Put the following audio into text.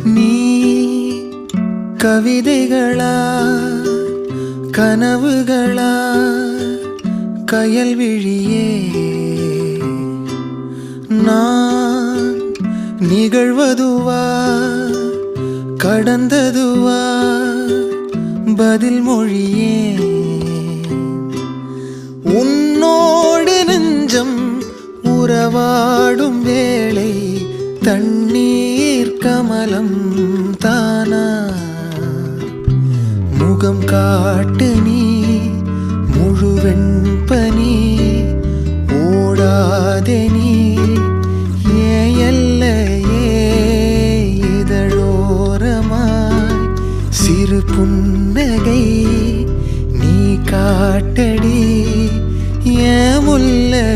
நீ கவிதைகளா கனவுகளா கயல் விழியே நான் நிகழ்வதுவா கடந்ததுவா பதில் மொழியே உன்னோடு நெஞ்சம் உறவாடும் வேளை தண்ணீர் கமலம் தானா முகம் காட்டு நீ முழுவெண் பனி ஓடாதே நீ ஏன் எல்லையே இதழோரமாய் சிறு புன்னகை நீ காட்டடி ஏன் முல்லை